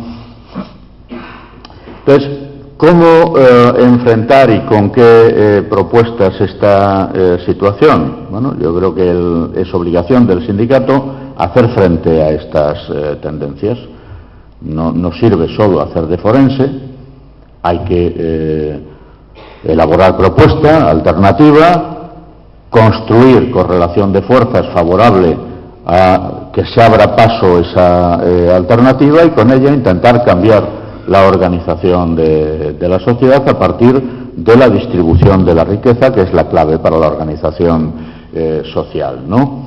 Entonces, ¿cómo enfrentar y con qué propuestas esta situación? Bueno, yo creo que es obligación del sindicato hacer frente a estas tendencias. No sirve solo hacer de forense, hay que elaborar propuesta alternativa, construir correlación de fuerzas favorable a que se abra paso esa alternativa y con ella intentar cambiar la organización de la sociedad a partir de la distribución de la riqueza, que es la clave para la organización social, ¿no?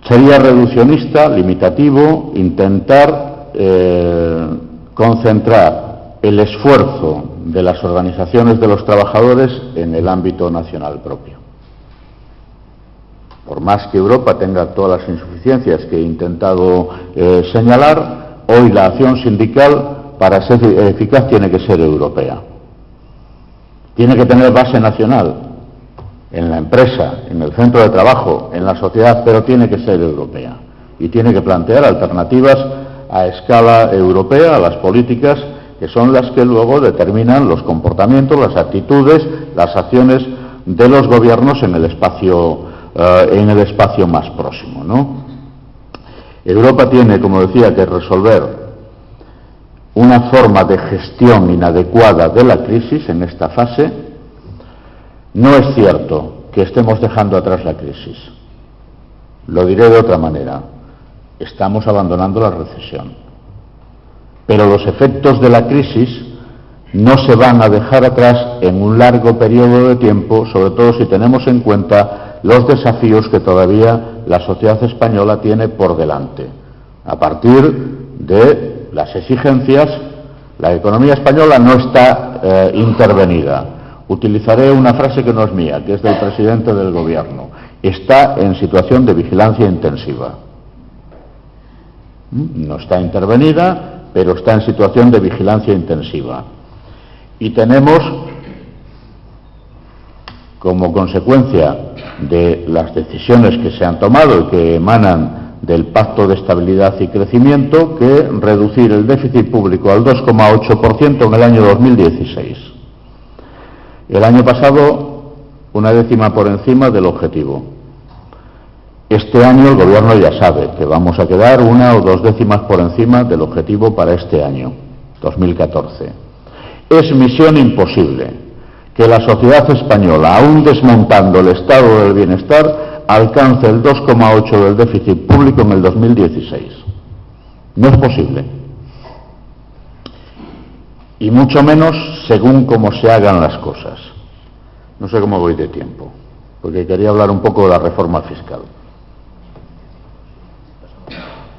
Sería reduccionista, limitativo, intentar concentrar el esfuerzo de las organizaciones de los trabajadores en el ámbito nacional propio. Por más que Europa tenga todas las insuficiencias que he intentado señalar, hoy la acción sindical, para ser eficaz, tiene que ser europea. Tiene que tener base nacional en la empresa, en el centro de trabajo, en la sociedad, pero tiene que ser europea. Y tiene que plantear alternativas a escala europea a las políticas que son las que luego determinan los comportamientos, las actitudes, las acciones de los gobiernos en el espacio más próximo, ¿no? Europa tiene, como decía, que resolver una forma de gestión inadecuada de la crisis en esta fase. No es cierto que estemos dejando atrás la crisis. Lo diré de otra manera. Estamos abandonando la recesión. Pero los efectos de la crisis no se van a dejar atrás en un largo periodo de tiempo, sobre todo si tenemos en cuenta los desafíos que todavía la sociedad española tiene por delante. A partir de las exigencias, la economía española no está intervenida. Utilizaré una frase que no es mía, que es del presidente del Gobierno. Está en situación de vigilancia intensiva. No está intervenida, pero está en situación de vigilancia intensiva. Y tenemos, como consecuencia de las decisiones que se han tomado y que emanan del Pacto de Estabilidad y Crecimiento, que reducir el déficit público al 2,8% en el año 2016. El año pasado, una décima por encima del objetivo. Este año el Gobierno ya sabe que vamos a quedar 1 o 2 décimas por encima del objetivo para este año, 2014. Es misión imposible que la sociedad española, aún desmontando el estado del bienestar, alcance el 2,8 del déficit público en el 2016. No es posible. Y mucho menos según cómo se hagan las cosas. No sé cómo voy de tiempo, porque quería hablar un poco de la reforma fiscal.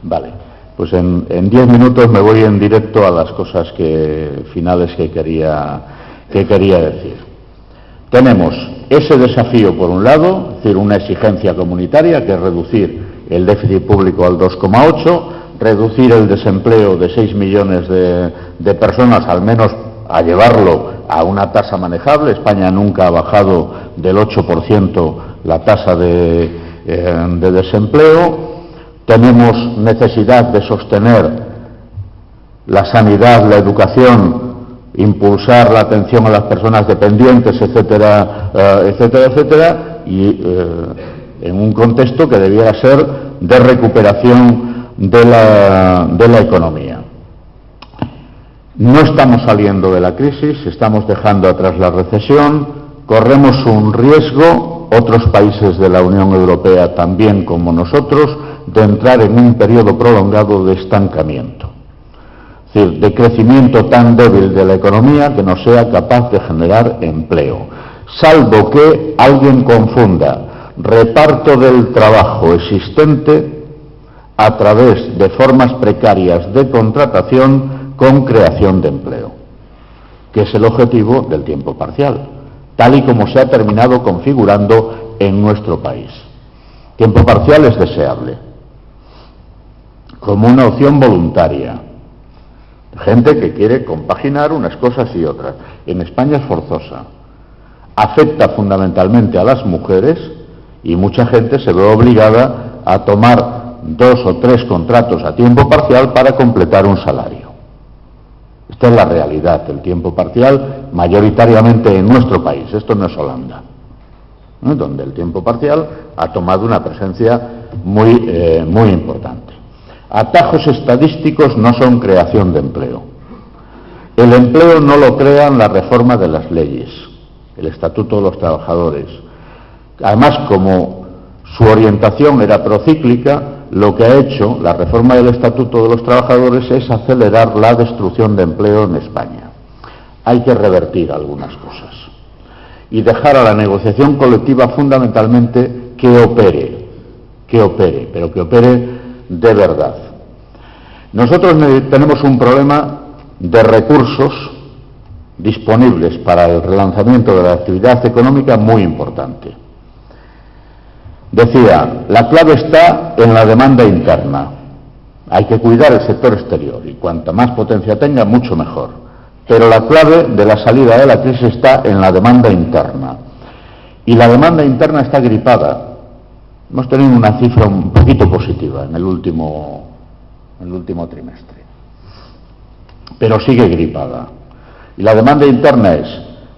Vale, pues en 10 minutos me voy en directo a las cosas finales que quería decir. Tenemos ese desafío por un lado, es decir, una exigencia comunitaria que es reducir el déficit público al 2,8, reducir el desempleo de 6 millones de personas, al menos a llevarlo a una tasa manejable. España nunca ha bajado del 8% la tasa de desempleo. Tenemos necesidad de sostener la sanidad, la educación, impulsar la atención a las personas dependientes, etcétera, etcétera, etcétera, y en un contexto que debiera ser de recuperación de la economía. No estamos saliendo de la crisis, estamos dejando atrás la recesión, corremos un riesgo, otros países de la Unión Europea también como nosotros, de entrar en un periodo prolongado de estancamiento. Es decir, de crecimiento tan débil de la economía que no sea capaz de generar empleo, salvo que alguien confunda reparto del trabajo existente a través de formas precarias de contratación con creación de empleo, que es el objetivo del tiempo parcial, tal y como se ha terminado configurando en nuestro país. Tiempo parcial es deseable, como una opción voluntaria. Gente que quiere compaginar unas cosas y otras. En España es forzosa. Afecta fundamentalmente a las mujeres y mucha gente se ve obligada a tomar 2 o 3 contratos a tiempo parcial para completar un salario. Esta es la realidad del tiempo parcial mayoritariamente en nuestro país. Esto no es Holanda, ¿no? Donde el tiempo parcial ha tomado una presencia muy importante. Atajos estadísticos no son creación de empleo. El empleo no lo crean la reforma de las leyes, el Estatuto de los Trabajadores. Además, como su orientación era procíclica, lo que ha hecho la reforma del Estatuto de los Trabajadores es acelerar la destrucción de empleo en España. Hay que revertir algunas cosas y dejar a la negociación colectiva fundamentalmente que opere, pero que opere de verdad. Nosotros tenemos un problema de recursos disponibles para el relanzamiento de la actividad económica muy importante. Decía, la clave está en la demanda interna. Hay que cuidar el sector exterior y cuanta más potencia tenga, mucho mejor. Pero la clave de la salida de la crisis está en la demanda interna. Y la demanda interna está gripada. Hemos tenido una cifra un poquito positiva en el último trimestre, pero sigue gripada. Y la demanda interna es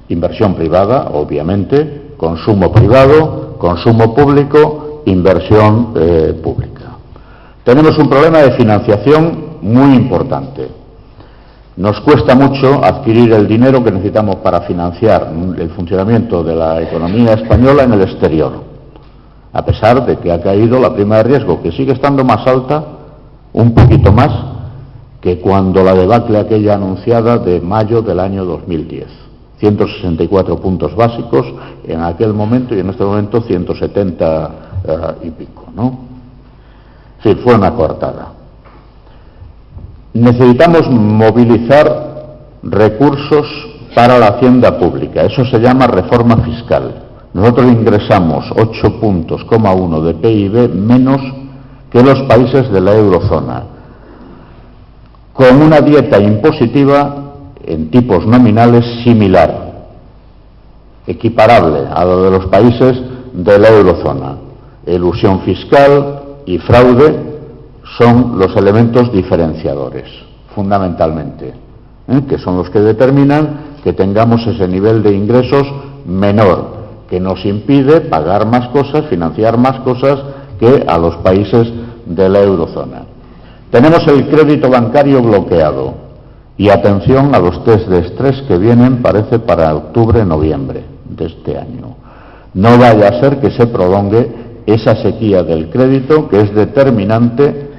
inversión privada, obviamente, consumo privado, consumo público, inversión pública. Tenemos un problema de financiación muy importante. Nos cuesta mucho adquirir el dinero que necesitamos para financiar el funcionamiento de la economía española en el exterior, a pesar de que ha caído la prima de riesgo, que sigue estando más alta, un poquito más, que cuando la debacle aquella anunciada de mayo del año 2010. 164 puntos básicos en aquel momento y en este momento 170 y pico, ¿no? Sí, fue una coartada. Necesitamos movilizar recursos para la hacienda pública, eso se llama reforma fiscal. Nosotros ingresamos 8,1 puntos de PIB menos que los países de la eurozona, con una dieta impositiva en tipos nominales similar, equiparable a lo de los países de la eurozona. Elusión fiscal y fraude son los elementos diferenciadores, fundamentalmente, que son los que determinan que tengamos ese nivel de ingresos menor, que nos impide pagar más cosas, financiar más cosas que a los países de la eurozona. Tenemos el crédito bancario bloqueado y atención a los test de estrés que vienen, parece, para octubre-noviembre de este año. No vaya a ser que se prolongue esa sequía del crédito que es determinante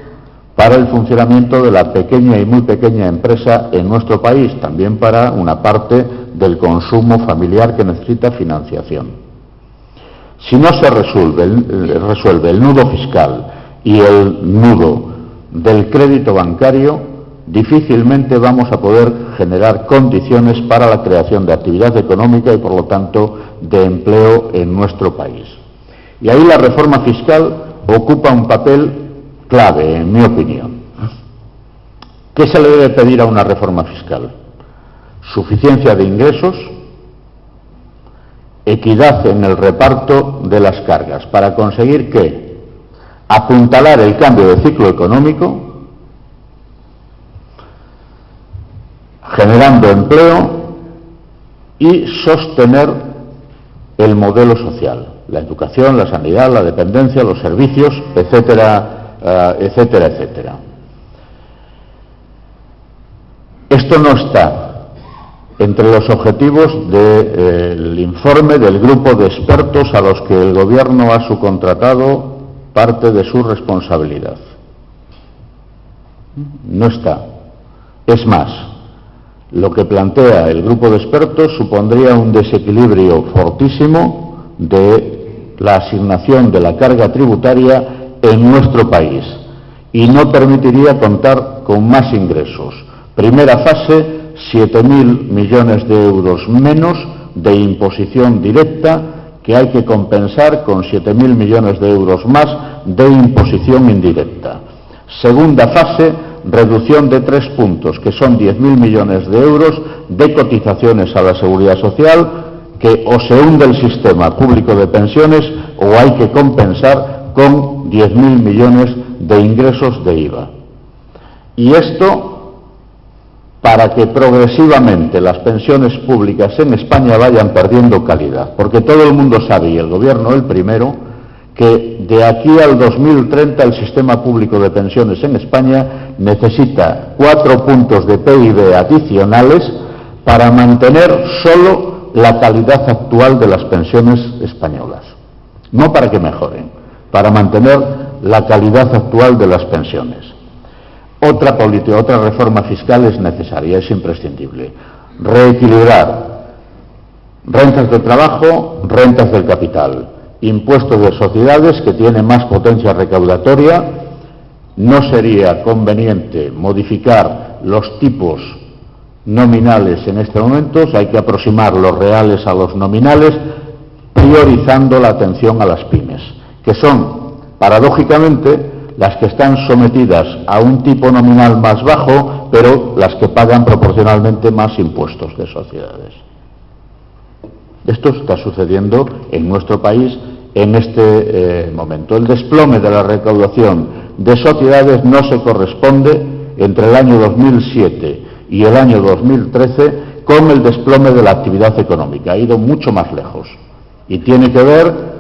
para el funcionamiento de la pequeña y muy pequeña empresa en nuestro país, también para una parte del consumo familiar que necesita financiación. Si no se resuelve el nudo fiscal y el nudo del crédito bancario, difícilmente vamos a poder generar condiciones para la creación de actividad económica y, por lo tanto, de empleo en nuestro país. Y ahí la reforma fiscal ocupa un papel clave, en mi opinión. ¿Qué se le debe pedir a una reforma fiscal? Suficiencia de ingresos, equidad en el reparto de las cargas, para conseguir que apuntalar el cambio de ciclo económico, generando empleo y sostener el modelo social, la educación, la sanidad, la dependencia, los servicios, etcétera, etcétera, etcétera. Esto no está entre los objetivos del informe del grupo de expertos a los que el Gobierno ha subcontratado parte de su responsabilidad. No está. Es más, lo que plantea el grupo de expertos supondría un desequilibrio fortísimo de la asignación de la carga tributaria en nuestro país y no permitiría contar con más ingresos. Primera fase, 7.000 millones de euros menos de imposición directa que hay que compensar con 7.000 millones de euros más de imposición indirecta. Segunda fase, reducción de 3 puntos, que son 10.000 millones de euros de cotizaciones a la Seguridad Social, que o se hunde el sistema público de pensiones o hay que compensar con 10.000 millones de ingresos de IVA. Y esto para que progresivamente las pensiones públicas en España vayan perdiendo calidad, porque todo el mundo sabe, y el Gobierno el primero, que de aquí al 2030 el sistema público de pensiones en España necesita 4 puntos de PIB adicionales para mantener solo la calidad actual de las pensiones españolas. No para que mejoren, para mantener la calidad actual de las pensiones. Otra política, otra reforma fiscal es necesaria, es imprescindible. Reequilibrar rentas del trabajo, rentas del capital, impuestos de sociedades que tiene más potencia recaudatoria. No sería conveniente modificar los tipos nominales en este momento, hay que aproximar los reales a los nominales, priorizando la atención a las pymes, que son, paradójicamente, las que están sometidas a un tipo nominal más bajo, pero las que pagan proporcionalmente más impuestos de sociedades. Esto está sucediendo en nuestro país en este momento. El desplome de la recaudación de sociedades no se corresponde entre el año 2007 y el año 2013 con el desplome de la actividad económica. Ha ido mucho más lejos y tiene que ver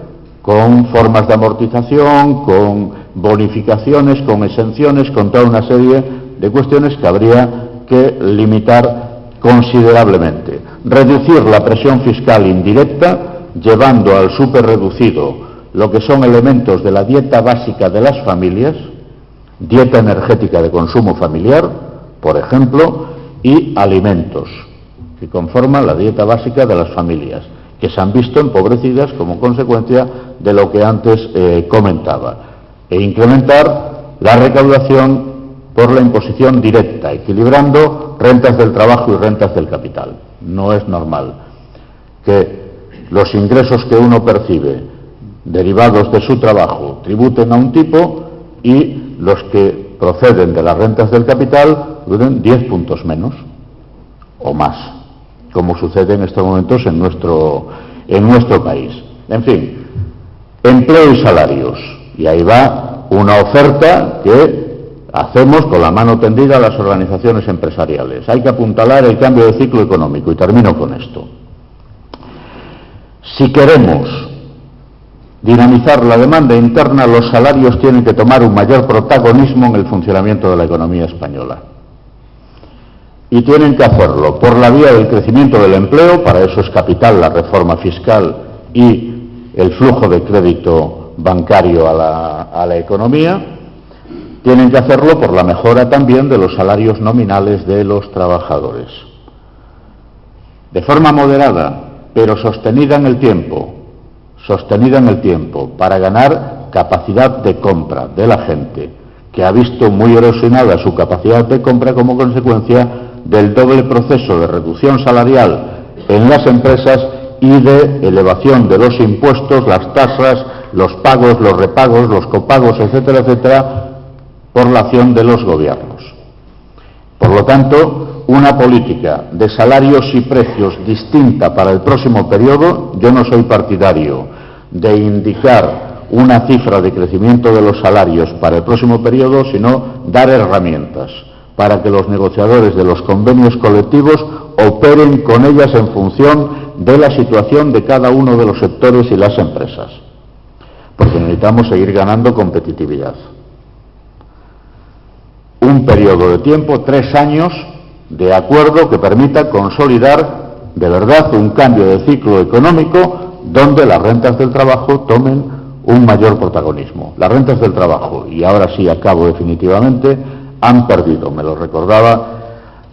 con formas de amortización, con bonificaciones, con exenciones, con toda una serie de cuestiones que habría que limitar considerablemente. Reducir la presión fiscal indirecta, llevando al superreducido lo que son elementos de la dieta básica de las familias, dieta energética de consumo familiar, por ejemplo, y alimentos, que conforman la dieta básica de las familias, que se han visto empobrecidas como consecuencia de lo que antes comentaba, e incrementar la recaudación por la imposición directa, equilibrando rentas del trabajo y rentas del capital. No es normal que los ingresos que uno percibe derivados de su trabajo tributen a un tipo y los que proceden de las rentas del capital duren 10 puntos menos o más, como sucede en estos momentos en nuestro país. En fin, empleo y salarios. Y ahí va una oferta que hacemos con la mano tendida a las organizaciones empresariales. Hay que apuntalar el cambio de ciclo económico, y termino con esto. Si queremos dinamizar la demanda interna, los salarios tienen que tomar un mayor protagonismo en el funcionamiento de la economía española. Y tienen que hacerlo por la vía del crecimiento del empleo, para eso es capital la reforma fiscal y el flujo de crédito bancario a la economía. Tienen que hacerlo por la mejora también de los salarios nominales de los trabajadores. De forma moderada, pero sostenida en el tiempo, para ganar capacidad de compra de la gente, que ha visto muy erosionada su capacidad de compra como consecuencia del doble proceso de reducción salarial en las empresas y de elevación de los impuestos, las tasas, los pagos, los repagos, los copagos, etcétera, etcétera, por la acción de los gobiernos. Por lo tanto, una política de salarios y precios distinta para el próximo periodo, yo no soy partidario de indicar una cifra de crecimiento de los salarios para el próximo periodo, sino dar herramientas para que los negociadores de los convenios colectivos operen con ellas en función de la situación de cada uno de los sectores y las empresas, porque necesitamos seguir ganando competitividad. Un periodo de tiempo, 3 años, de acuerdo que permita consolidar de verdad un cambio de ciclo económico donde las rentas del trabajo tomen un mayor protagonismo. Las rentas del trabajo, y ahora sí acabo definitivamente, han perdido, me lo recordaba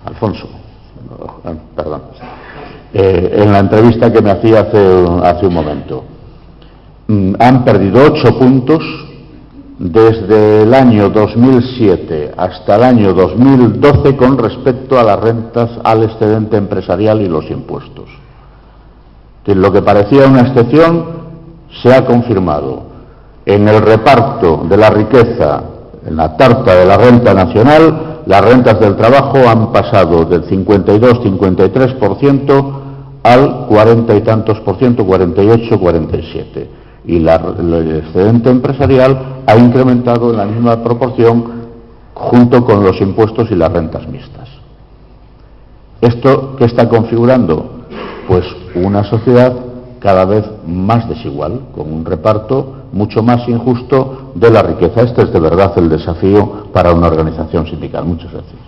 Alfonso, perdón, en la entrevista que me hacía hace un momento. Han perdido 8 puntos desde el año 2007 hasta el año 2012 con respecto a las rentas, al excedente empresarial y los impuestos. Lo que parecía una excepción se ha confirmado. En el reparto de la riqueza, en la tarta de la renta nacional, las rentas del trabajo han pasado del 52-53% al 40 y tantos por ciento, 48-47%. Y el excedente empresarial ha incrementado en la misma proporción junto con los impuestos y las rentas mixtas. ¿Esto qué está configurando? Pues una sociedad cada vez más desigual, con un reparto mucho más injusto de la riqueza. Este es de verdad el desafío para una organización sindical. Muchas gracias.